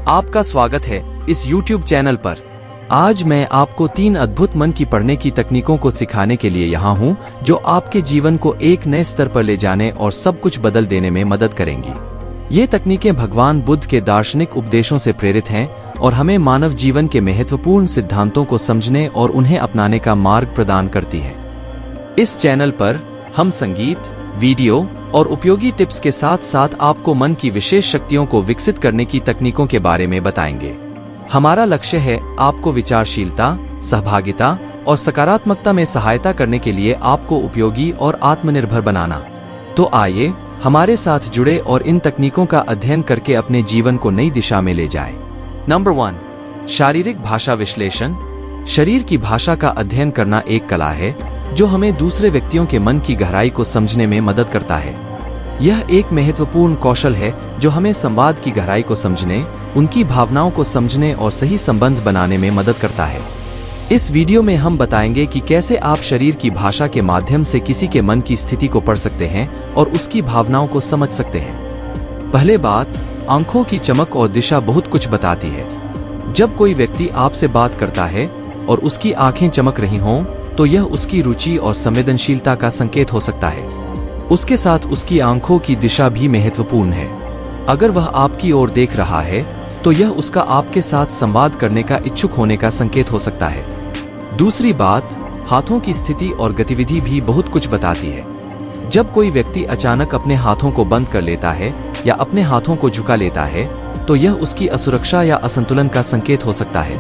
आपका स्वागत है इस YouTube चैनल पर। आज मैं आपको 3 अद्भुत मन की पढ़ने की तकनीकों को सिखाने के लिए यहाँ हूँ, जो आपके जीवन को एक नए स्तर पर ले जाने और सब कुछ बदल देने में मदद करेंगी। ये तकनीकें भगवान बुद्ध के दार्शनिक उपदेशों से प्रेरित हैं और हमें मानव जीवन के महत्वपूर्ण सिद्धांतों को समझने और उन्हें अपनाने का मार्ग प्रदान करती है। इस चैनल पर हम संगीत, वीडियो और उपयोगी टिप्स के साथ साथ आपको मन की विशेष शक्तियों को विकसित करने की तकनीकों के बारे में बताएंगे। हमारा लक्ष्य है आपको विचारशीलता, सहभागिता और सकारात्मकता में सहायता करने के लिए आपको उपयोगी और आत्मनिर्भर बनाना। तो आइए हमारे साथ जुड़े और इन तकनीकों का अध्ययन करके अपने जीवन को नई दिशा में ले जाएं। नंबर 1, शारीरिक भाषा विश्लेषण। शरीर की भाषा का अध्ययन करना एक कला है जो हमें दूसरे व्यक्तियों के मन की गहराई को समझने में मदद करता है। यह एक महत्वपूर्ण कौशल है जो हमें संवाद की गहराई को समझने, उनकी भावनाओं को समझने और सही संबंध बनाने में मदद करता है। इस वीडियो में हम बताएंगे कि कैसे आप शरीर की भाषा के माध्यम से किसी के मन की स्थिति को पढ़ सकते हैं और उसकी भावनाओं को समझ सकते हैं। पहले बात, आंखों की चमक और दिशा बहुत कुछ बताती है। जब कोई व्यक्ति आपसे बात करता है और उसकी आंखें चमक रही हों, तो यह उसकी रुचि और संवेदनशीलता का संकेत हो सकता है। उसके साथ उसकी आंखों की दिशा भी महत्वपूर्ण है। अगर वह आपकी ओर देख रहा है, तो यह उसका आपके साथ संवाद करने का इच्छुक होने का संकेत हो सकता है। दूसरी बात, हाथों की स्थिति और गतिविधि भी बहुत कुछ बताती है। जब कोई व्यक्ति अचानक अपने हाथों को बंद कर लेता है या अपने हाथों को झुका लेता है, तो यह उसकी असुरक्षा या असंतुलन का संकेत हो सकता है।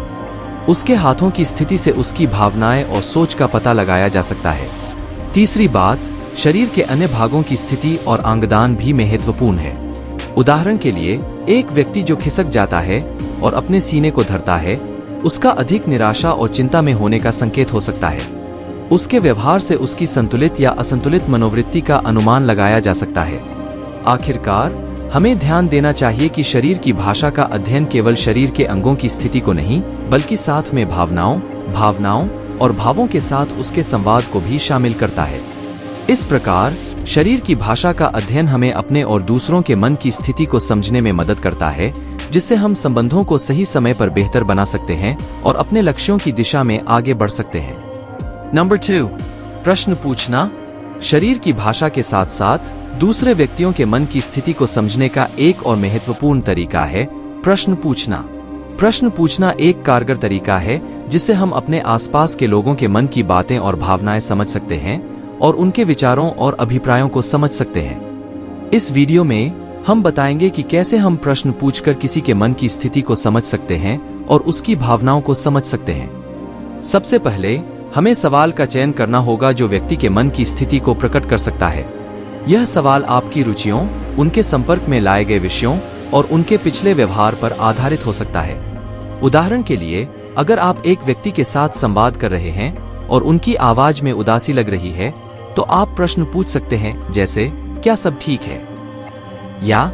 उसके हाथों की स्थिति से उसकी भावनाएं और सोच का पता लगाया जा सकता है। तीसरी बात, शरीर के अन्य भागों की स्थिति और अंगदान भी महत्वपूर्ण है। उदाहरण के लिए, एक व्यक्ति जो खिसक जाता है और अपने सीने को धरता है, उसका अधिक निराशा और चिंता में होने का संकेत हो सकता है। उसके व्यवहार से उसकी संतुलित या असंतुलित मनोवृत्ति का अनुमान लगाया जा सकता है। आखिरकार, हमें ध्यान देना चाहिए कि शरीर की भाषा का अध्ययन केवल शरीर के अंगों की स्थिति को नहीं, बल्कि साथ में भावनाओं और भावों के साथ उसके संवाद को भी शामिल करता है। इस प्रकार, शरीर की भाषा का अध्ययन हमें अपने और दूसरों के मन की स्थिति को समझने में मदद करता है, जिससे हम संबंधों को सही समय पर बेहतर बना सकते हैं और अपने लक्ष्यों की दिशा में आगे बढ़ सकते हैं। नंबर 2, प्रश्न पूछना। शरीर की भाषा के साथ साथ दूसरे व्यक्तियों के मन की स्थिति को समझने का एक और महत्वपूर्ण तरीका है प्रश्न पूछना। प्रश्न पूछना एक कारगर तरीका है जिससे हम अपने आसपास के लोगों के मन की बातें और भावनाएं समझ सकते हैं और उनके विचारों और अभिप्रायों को समझ सकते हैं। इस वीडियो में हम बताएंगे कि कैसे हम प्रश्न पूछकर किसी के मन की स्थिति को समझ सकते हैं और उसकी भावनाओं को समझ सकते हैं। सबसे पहले हमें सवाल का चयन करना होगा जो व्यक्ति के मन की स्थिति को प्रकट कर सकता है। यह सवाल आपकी रुचियों, उनके संपर्क में लाए गए विषयों और उनके पिछले व्यवहार पर आधारित हो सकता है। उदाहरण के लिए, अगर आप एक व्यक्ति के साथ संवाद कर रहे हैं और उनकी आवाज में उदासी लग रही है, तो आप प्रश्न पूछ सकते हैं जैसे, क्या सब ठीक है? या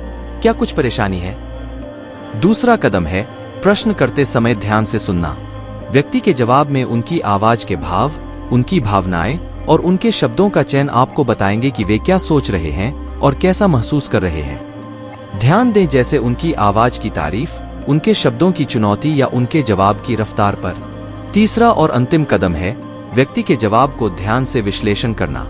क्या कुछ परेशानी है? दूसरा कदम है प्रश्न करते समय ध्यान से सुनना। व्यक्ति के जवाब में उनकी आवाज के भाव, उनकी भावनाएं और उनके शब्दों का चयन आपको बताएंगे कि वे क्या सोच रहे हैं और कैसा महसूस कर रहे हैं। ध्यान दें जैसे उनकी आवाज की तारीफ, उनके शब्दों की चुनौती या उनके जवाब की रफ्तार पर। तीसरा और अंतिम कदम है व्यक्ति के जवाब को ध्यान से विश्लेषण करना।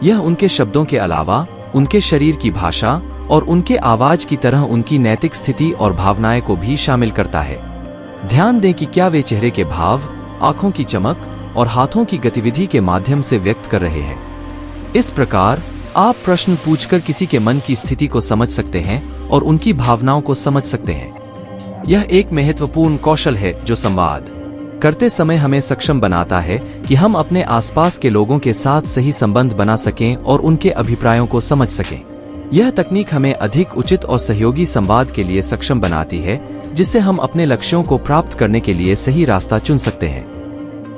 यह उनके शब्दों के अलावा उनके शरीर की भाषा और उनके आवाज की तरह उनकी नैतिक स्थिति और भावनाएं को भी शामिल करता है। ध्यान दें कि क्या वे चेहरे के भाव, आंखों की चमक और हाथों की गतिविधि के माध्यम से व्यक्त कर रहे हैं। इस प्रकार आप प्रश्न पूछकर किसी के मन की स्थिति को समझ सकते हैं और उनकी भावनाओं को समझ सकते हैं। यह एक महत्वपूर्ण कौशल है जो संवाद करते समय हमें सक्षम बनाता है कि हम अपने आसपास के लोगों के साथ सही संबंध बना सकें और उनके अभिप्रायों को समझ सकें। यह तकनीक हमें अधिक उचित और सहयोगी संवाद के लिए सक्षम बनाती है, जिससे हम अपने लक्ष्यों को प्राप्त करने के लिए सही रास्ता चुन सकते हैं।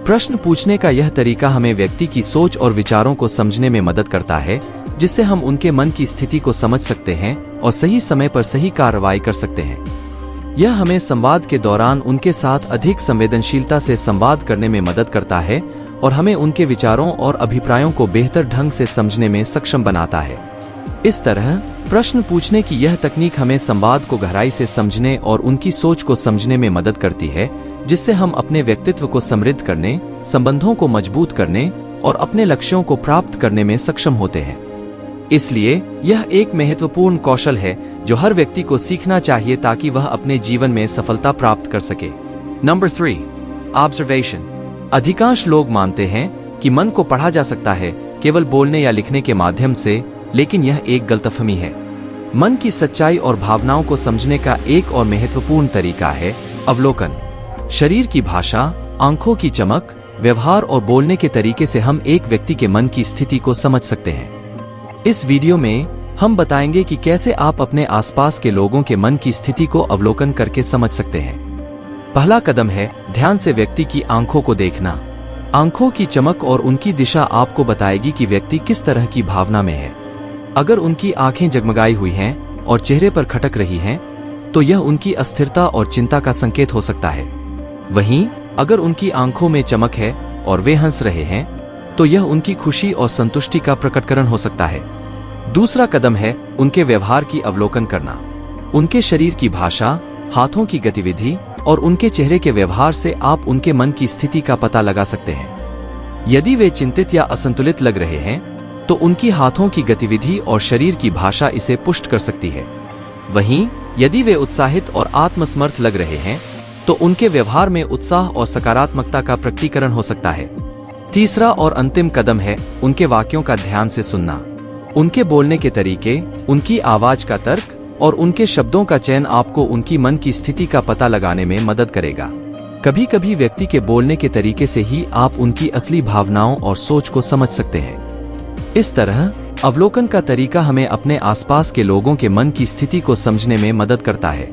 प्रश्न पूछने का यह तरीका हमें व्यक्ति की सोच और विचारों को समझने में मदद करता है, जिससे हम उनके मन की स्थिति को समझ सकते हैं और सही समय पर सही कार्रवाई कर सकते हैं। यह हमें संवाद के दौरान उनके साथ अधिक संवेदनशीलता से संवाद करने में मदद करता है और हमें उनके विचारों और अभिप्रायों को बेहतर ढंग से समझने में सक्षम बनाता है। इस तरह प्रश्न पूछने की यह तकनीक हमें संवाद को गहराई से समझने और उनकी सोच को समझने में मदद करती है, जिससे हम अपने व्यक्तित्व को समृद्ध करने, संबंधों को मजबूत करने और अपने लक्ष्यों को प्राप्त करने में सक्षम होते हैं। इसलिए यह एक महत्वपूर्ण कौशल है जो हर व्यक्ति को सीखना चाहिए ताकि वह अपने जीवन में सफलता प्राप्त कर सके। Number 3, observation. अधिकांश लोग मानते हैं कि मन को पढ़ा जा सकता है केवल बोलने या लिखने के माध्यम से, लेकिन यह एक गलतफहमी है। मन की सच्चाई और भावनाओं को समझने का एक और महत्वपूर्ण तरीका है अवलोकन। शरीर की भाषा, आंखों की चमक, व्यवहार और बोलने के तरीके से हम एक व्यक्ति के मन की स्थिति को समझ सकते हैं। इस वीडियो में हम बताएंगे कि कैसे आप अपने आसपास के लोगों के मन की स्थिति को अवलोकन करके समझ सकते हैं। पहला कदम है ध्यान से व्यक्ति की आंखों को देखना। आंखों की चमक और उनकी दिशा आपको बताएगी कि व्यक्ति किस तरह की भावना में है। अगर उनकी आंखें जगमगाई हुई हैं और चेहरे पर खटक रही हैं, तो यह उनकी अस्थिरता और चिंता का संकेत हो सकता है। वहीं अगर उनकी आंखों में चमक है और वे हंस रहे हैं, तो यह उनकी खुशी और संतुष्टि का प्रकटीकरण हो सकता है। दूसरा कदम है उनके व्यवहार की अवलोकन करना। उनके शरीर की भाषा, हाथों की गतिविधि और उनके चेहरे के व्यवहार से आप उनके मन की स्थिति का पता लगा सकते हैं। यदि वे चिंतित या असंतुलित लग रहे हैं, तो उनकी हाथों की गतिविधि और शरीर की भाषा इसे पुष्ट कर सकती है। वहीं यदि वे उत्साहित और आत्मसमर्थ लग रहे हैं, तो उनके व्यवहार में उत्साह और सकारात्मकता का प्रकटीकरण हो सकता है। तीसरा और अंतिम कदम है उनके वाक्यों का ध्यान से सुनना। उनके बोलने के तरीके, उनकी आवाज का तर्क और उनके शब्दों का चयन आपको उनकी मन की स्थिति का पता लगाने में मदद करेगा। कभी कभी व्यक्ति के बोलने के तरीके से ही आप उनकी असली भावनाओं और सोच को समझ सकते हैं। इस तरह अवलोकन का तरीका हमें अपने आसपास के लोगों के मन की स्थिति को समझने में मदद करता है।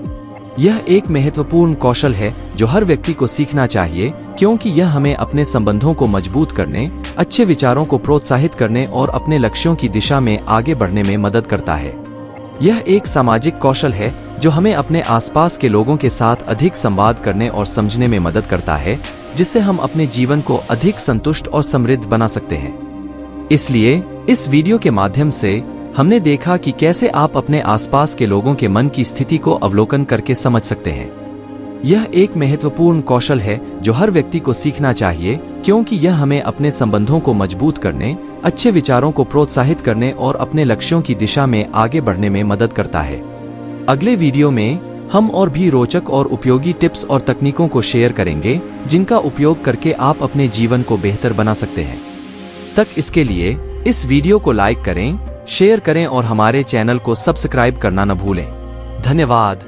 यह एक महत्वपूर्ण कौशल है जो हर व्यक्ति को सीखना चाहिए, क्योंकि यह हमें अपने संबंधों को मजबूत करने, अच्छे विचारों को प्रोत्साहित करने और अपने लक्ष्यों की दिशा में आगे बढ़ने में मदद करता है। यह एक सामाजिक कौशल है जो हमें अपने आसपास के लोगों के साथ अधिक संवाद करने और समझने में मदद करता है, जिससे हम अपने जीवन को अधिक संतुष्ट और समृद्ध बना सकते हैं। इसलिए इस वीडियो के माध्यम से हमने देखा कि कैसे आप अपने आसपास के लोगों के मन की स्थिति को अवलोकन करके समझ सकते हैं। यह एक महत्वपूर्ण कौशल है जो हर व्यक्ति को सीखना चाहिए, क्योंकि यह हमें अपने संबंधों को मजबूत करने, अच्छे विचारों को प्रोत्साहित करने और अपने लक्ष्यों की दिशा में आगे बढ़ने में मदद करता है। अगले वीडियो में हम और भी रोचक और उपयोगी टिप्स और तकनीकों को शेयर करेंगे, जिनका उपयोग करके आप अपने जीवन को बेहतर बना सकते हैं। तक इसके लिए इस वीडियो को लाइक करें, शेयर करें और हमारे चैनल को सब्सक्राइब करना न भूलें। धन्यवाद।